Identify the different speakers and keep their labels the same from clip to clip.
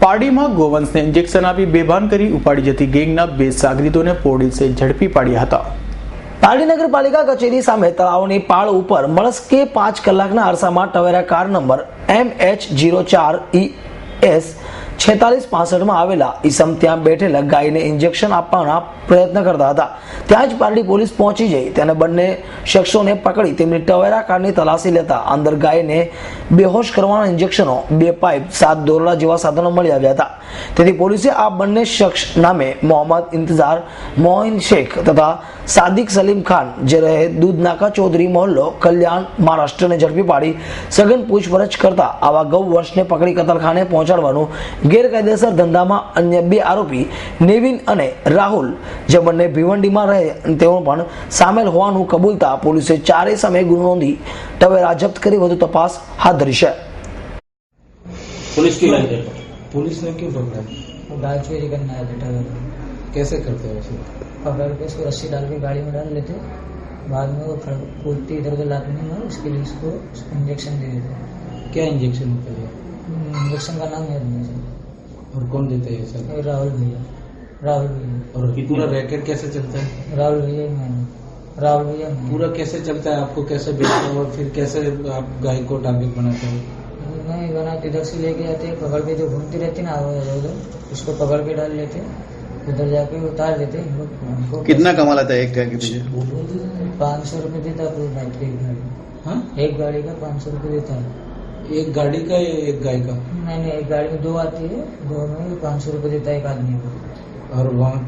Speaker 1: પારડીમાં ગોવંશને injection આપી બેભાન કરી ઉપાડી જતી ગેંગના 2 સાગરીતોને પોલીસે ઝડપી પાડ્યા હતા।
Speaker 2: પારડી નગરપાલિકા કચેરી સામે તળાવની પાળ ઉપર મળસ્કે 5 કલાકના અરસામાં ટવેરા કાર નંબર MH04ES 4665 માં આવેલા ઈસમ ત્યાં બેઠેલા ગાયને ઇન્જેક્શન આપવાના પ્રયત્ન કરતા હતા। ત્યાં જ પારડી પોલીસ પહોંચી જઈ તેને બંને શખ્સોને પકડી તેમની ટવેરા કારની તલાશી લેતા અંદર ગાયને બેહોશ કરવાના ઇન્જેક્શનો, 2 પાઇપ, 7 દોરડા જેવા સાધનો મળી આવ્યા હતા। તેથી પોલીસે આ બંને શખ્સ નામે મોહમ્મદ ઇંતજાર મોઇન શેખ તથા સાદિક સલીમ ખાન જે રહે દૂધનાકા ચૌધરી મોહલ્લો કલ્યાણ મહારાષ્ટ્રને ઝડપી પાડી સઘન પૂછપરછ કરતા આવા ગૌવંશને પકડી કતલખાને પહોંચાડવાનું ગેરકાયદેસર ધંધામાં અન્ય 2 આરોપી નેવિન અને રાહુલ જે બંને ભિવંડીમાં રહે તેઓ પણ સામેલ હોવાનું કબૂલતા પોલીસે ચારેય સામે ગુનો નોંધી ટવેરા જપ્ત કરી વધુ તપાસ હાથ ધરી છે।
Speaker 3: पुलिस ने क्यों पकड़ा?
Speaker 4: वो गाय चोरी करना है बेटा।
Speaker 3: कैसे करते हैं उसे?
Speaker 4: पकड़ के उसको रस्सी डाल के गाड़ी में डाल लेते, बाद में वो कूदती इधर उधर लातने में उसके लिए उसको इंजेक्शन दे देते।
Speaker 3: क्या इंजेक्शन होता है?
Speaker 4: इंजेक्शन का नाम याद नहीं है।
Speaker 3: और कौन देते हैं सर?
Speaker 4: राहुल भैया।
Speaker 3: और पूरा रैकेट कैसे चलता है?
Speaker 4: राहुल भैया
Speaker 3: पूरा कैसे चलता है? आपको कैसे बेचते हो और फिर कैसे आप गाय को टारगेट बनाते हो?
Speaker 4: नहीं बनाते, इधर से लेके आते पकड़ के, जो घूमती रहती ना उधर उसको पकड़ के डाल लेते, उधर जाके उतार देते।
Speaker 5: कितना कमा लेता है एक गाय के पीछे?
Speaker 4: 500 रुपये देता है पूरी नाइट की गाड़ी।
Speaker 3: हाँ,
Speaker 4: एक गाड़ी का 500 रुपये देता है।
Speaker 3: एक गाड़ी का या एक गाय का?
Speaker 4: नहीं, एक गाड़ी में 2 आती है, 2 में 500 रुपये देता है एक आदमी को।
Speaker 3: और वहाँ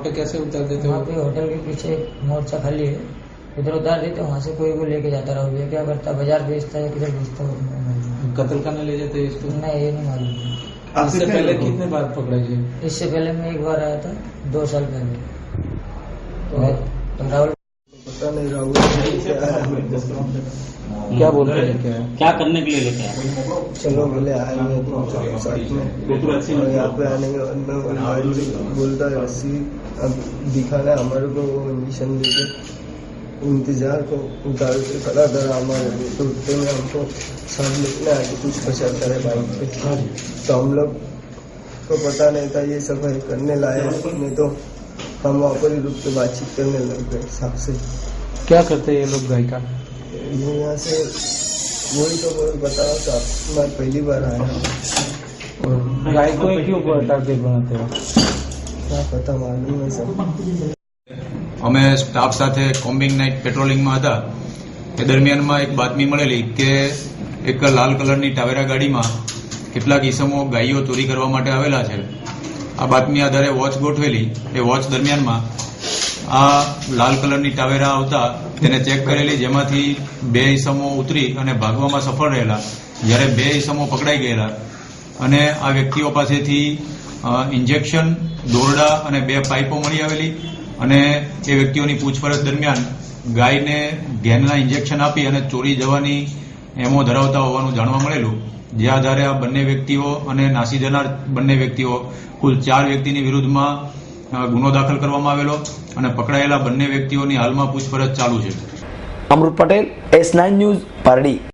Speaker 3: पे कैसे उतार देते हो?
Speaker 4: वहाँ पे होटल के पीछे मोर्चा खाली है, उधर उतार देते, वहाँ से कोई को लेके जाता रहा। ये क्या करता, बाजार बेचता है, किधर बेचता है?
Speaker 3: कत्ल करने ले जाते हैं इसको?
Speaker 4: नहीं, ये नहीं मालूम।
Speaker 3: इससे पहले कितने बार पकड़ा जी?
Speaker 4: इससे पहले मैं एक बार आया था 2 साल पहले। तो राहुल
Speaker 6: पता नहीं राहुल
Speaker 3: क्या बोलते हैं, क्या
Speaker 7: करने के लिए लेके आए?
Speaker 6: चलो बोले आएंगे साथ में, और यहाँ पे आने के बाद में बोलता है रस्सी अब दिखाना है हमारे को, वो इंजेक्शन देके इंतजार को उतार के खड़ा करा हमारे तो उतने में हमको सब लिखने आके कुछ पछाड़ करे बाइक पे, तो हम लोग को पता नहीं था ये सब करने लाए, नहीं तो हम वहाँ पर ही रुक के बातचीत करने लग गए साहब से।
Speaker 3: क्या करते हैं ये लोग गाय का?
Speaker 6: ये यहाँ से वही तो बता रहा था, मैं पहली बार आया।
Speaker 3: और गाय को क्यों टारगेट बनाते हो?
Speaker 6: क्या पता, मालूम है सब।
Speaker 8: અમે સ્ટાફ સાથે કોમ્બિંગ નાઇટ પેટ્રોલિંગમાં હતા એ દરમિયાનમાં એક બાતમી મળેલી કે એક લાલ કલરની ટાવેરા ગાડીમાં કેટલાક ઈસમો ગાયો ચોરી કરવા માટે આવેલા છે। આ બાતમી આધારે વોચ ગોઠવેલી, એ વોચ દરમિયાનમાં આ લાલ કલરની ટાવેરા આવતા તેને ચેક કરેલી, જેમાંથી 2 ઈસમો ઉતરી અને ભાગવામાં સફળ રહેલા, જ્યારે 2 ઈસમો પકડાઈ ગયેલા અને આ વ્યક્તિઓ પાસેથી ઇન્જેક્શન, દોરડા અને 2 પાઇપો મળી આવેલી અને એ વ્યક્તિઓની પૂછપરછ દરમિયાન ગાયને ઘેનના ઇન્જેક્શન આપી અને ચોરી જવાની એમો ધરાવતા હોવાનું જાણવા મળેલું, જે આધારે આ બંને વ્યક્તિઓ અને નાસી જનાર બંને વ્યક્તિઓ કુલ 4 વ્યક્તિની વિરુદ્ધમાં ગુનો દાખલ કરવામાં આવેલો અને પકડાયેલા બંને વ્યક્તિઓની હાલમાં પૂછપરછ ચાલુ છે।
Speaker 2: અમૃત પટેલ, S9 ન્યૂઝ, પારડી।